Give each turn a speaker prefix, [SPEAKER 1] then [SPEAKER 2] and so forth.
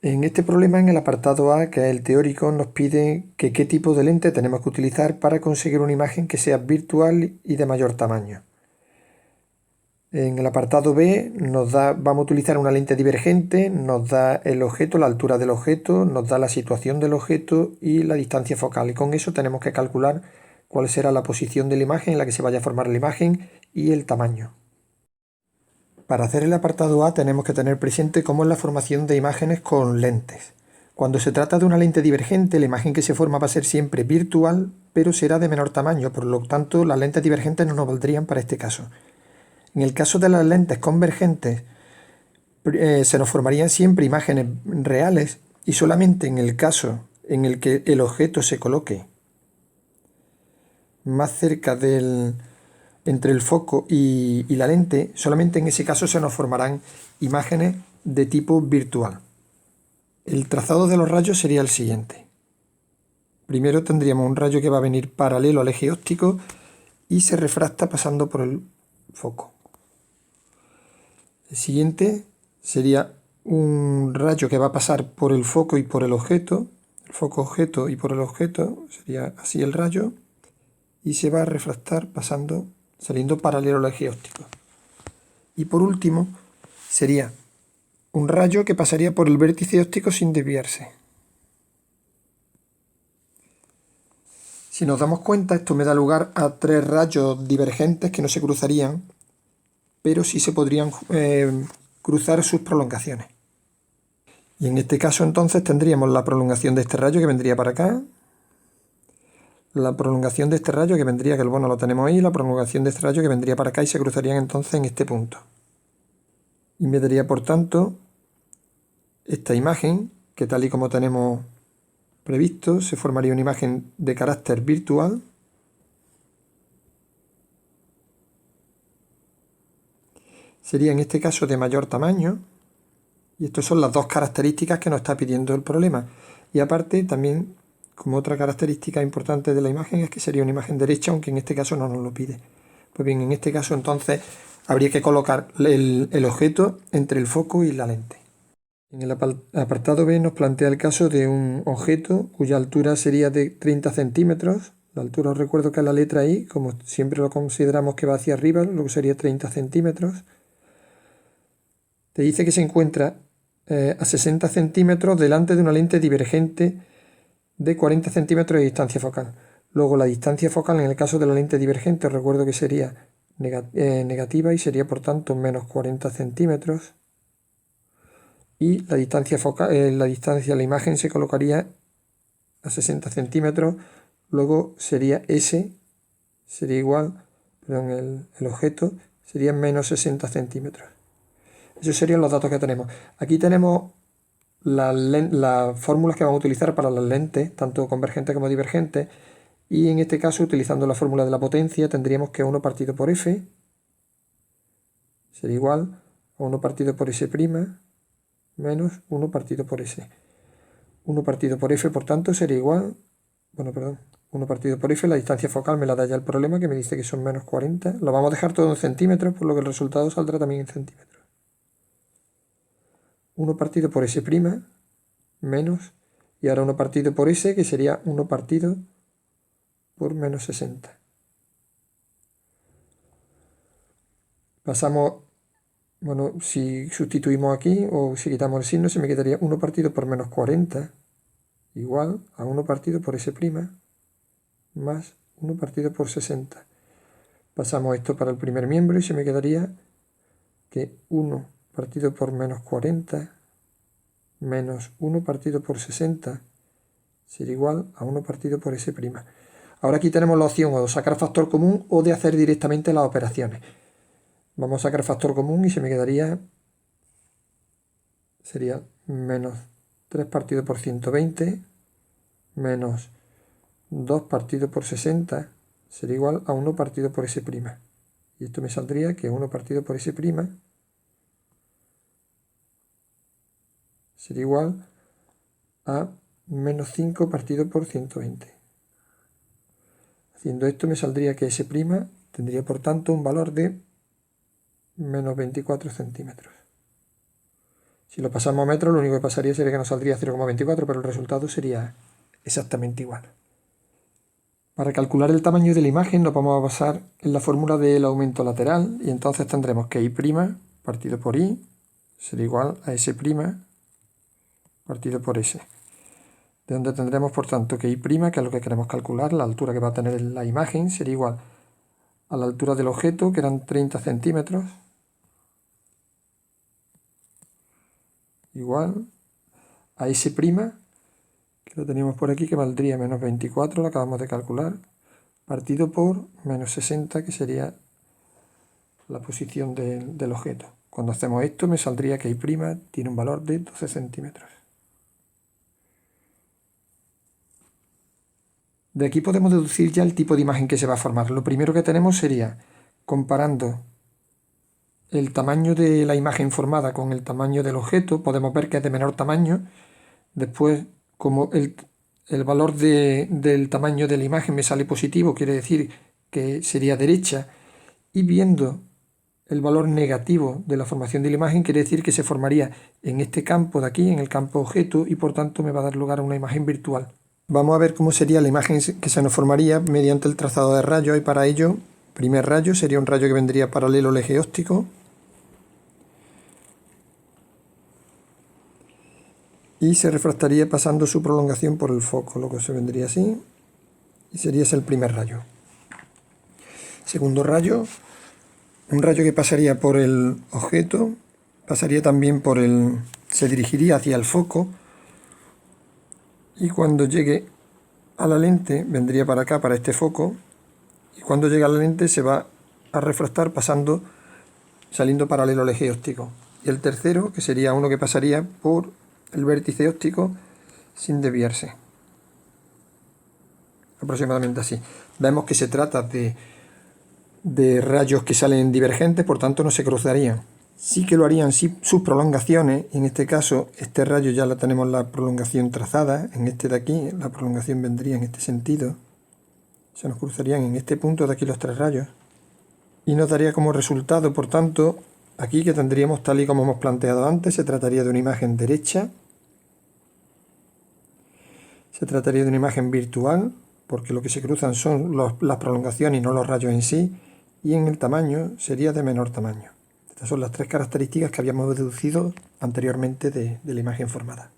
[SPEAKER 1] En este problema, en el apartado A, que es el teórico, nos pide que qué tipo de lente tenemos que utilizar para conseguir una imagen que sea virtual y de mayor tamaño. En el apartado B vamos a utilizar una lente divergente, nos da el objeto, la altura del objeto, nos da la situación del objeto y la distancia focal. Y con eso tenemos que calcular cuál será la posición de la imagen en la que se vaya a formar la imagen y el tamaño. Para hacer el apartado A tenemos que tener presente cómo es la formación de imágenes con lentes. Cuando se trata de una lente divergente, la imagen que se forma va a ser siempre virtual, pero será de menor tamaño, por lo tanto las lentes divergentes no nos valdrían para este caso. En el caso de las lentes convergentes, se nos formarían siempre imágenes reales y solamente en el caso en el que el objeto se coloque más cerca entre el foco y la lente, solamente en ese caso se nos formarán imágenes de tipo virtual. El trazado de los rayos sería el siguiente. Primero tendríamos un rayo que va a venir paralelo al eje óptico y se refracta pasando por el foco. El siguiente sería un rayo que va a pasar por el foco y por el objeto, el foco objeto y por el objeto, sería así el rayo, y se va a refractar saliendo paralelo al eje óptico. Y por último sería un rayo que pasaría por el vértice óptico sin desviarse. Si nos damos cuenta, esto me da lugar a tres rayos divergentes que no se cruzarían, pero sí se podrían cruzar sus prolongaciones. Y en este caso entonces tendríamos la prolongación de este rayo que vendría para acá, la prolongación de este rayo que vendría, que el bono lo tenemos ahí, la prolongación de este rayo que vendría para acá y se cruzarían entonces en este punto. Y me daría por tanto esta imagen, que tal y como tenemos previsto, se formaría una imagen de carácter virtual. Sería en este caso de mayor tamaño. Y estas son las dos características que nos está pidiendo el problema. Y aparte también, como otra característica importante de la imagen, es que sería una imagen derecha, aunque en este caso no nos lo pide. Pues bien, en este caso entonces habría que colocar el objeto entre el foco y la lente. En el apartado B nos plantea el caso de un objeto cuya altura sería de 30 centímetros. La altura, os recuerdo que es la letra I, como siempre lo consideramos que va hacia arriba, luego sería 30 centímetros. Te dice que se encuentra a 60 centímetros delante de una lente divergente de 40 centímetros de distancia focal. Luego la distancia focal en el caso de la lente divergente, os recuerdo que sería negativa y sería por tanto menos 40 centímetros. Y la distancia focal, la imagen se colocaría a 60 centímetros, luego sería S, sería igual, perdón, el objeto sería menos 60 centímetros. Esos serían los datos que tenemos. Aquí tenemos las fórmulas que vamos a utilizar para las lentes, tanto convergentes como divergentes, y en este caso, utilizando la fórmula de la potencia, tendríamos que 1 partido por F sería igual a 1 partido por S' menos 1 partido por S. 1 partido por F, por tanto, sería igual, 1 partido por F, la distancia focal me la da ya el problema, que me dice que son menos 40. Lo vamos a dejar todo en centímetros, por lo que el resultado saldrá también en centímetros. 1 partido por S' menos, y ahora 1 partido por S, que sería 1 partido por menos 60. Pasamos, bueno, si sustituimos aquí o si quitamos el signo, se me quedaría 1 partido por menos 40 igual a 1 partido por S' más 1 partido por 60. Pasamos esto para el primer miembro y se me quedaría que 1 partido por menos 40 menos 1 partido por 60 sería igual a 1 partido por S'. Ahora aquí tenemos la opción o de sacar factor común o de hacer directamente las operaciones. Vamos a sacar factor común y se me quedaría, sería menos 3 partido por 120 menos 2 partido por 60 sería igual a 1 partido por S'. Y esto me saldría que 1 partido por S' sería igual a menos 5 partido por 120. Haciendo esto me saldría que S' tendría por tanto un valor de menos 24 centímetros. Si lo pasamos a metros, lo único que pasaría sería que nos saldría 0,24, pero el resultado sería exactamente igual. Para calcular el tamaño de la imagen nos vamos a basar en la fórmula del aumento lateral y entonces tendremos que I' partido por I será igual a S' partido por S. De donde tendremos por tanto que I', que es lo que queremos calcular, la altura que va a tener la imagen, sería igual a la altura del objeto, que eran 30 centímetros, igual a S', que lo teníamos por aquí, que valdría menos 24, lo acabamos de calcular, partido por menos 60, que sería la posición del objeto. Cuando hacemos esto me saldría que I' tiene un valor de 12 centímetros. De aquí podemos deducir ya el tipo de imagen que se va a formar. Lo primero que tenemos sería, comparando el tamaño de la imagen formada con el tamaño del objeto, podemos ver que es de menor tamaño. Después, como el valor del tamaño de la imagen me sale positivo, quiere decir que sería derecha, y viendo el valor negativo de la formación de la imagen, quiere decir que se formaría en este campo de aquí, en el campo objeto, y por tanto me va a dar lugar a una imagen virtual. Vamos a ver cómo sería la imagen que se nos formaría mediante el trazado de rayos, y para ello, primer rayo sería un rayo que vendría paralelo al eje óptico, y se refractaría pasando su prolongación por el foco, lo que se vendría así, y sería ese el primer rayo. Segundo rayo, un rayo que pasaría por el objeto, pasaría también se dirigiría hacia el foco, y cuando llegue a la lente vendría para acá, para este foco, y cuando llegue a la lente se va a refractar saliendo paralelo al eje óptico. Y el tercero, que sería uno que pasaría por el vértice óptico sin desviarse. Aproximadamente así. Vemos que se trata de rayos que salen divergentes, por tanto no se cruzarían. Sí que lo harían sus prolongaciones, y en este caso este rayo ya la tenemos la prolongación trazada, en este de aquí la prolongación vendría en este sentido, se nos cruzarían en este punto de aquí los tres rayos, y nos daría como resultado, por tanto, aquí que tendríamos tal y como hemos planteado antes, se trataría de una imagen derecha, se trataría de una imagen virtual, porque lo que se cruzan son las prolongaciones y no los rayos en sí, y en el tamaño sería de menor tamaño. Estas son las tres características que habíamos deducido anteriormente de la imagen formada.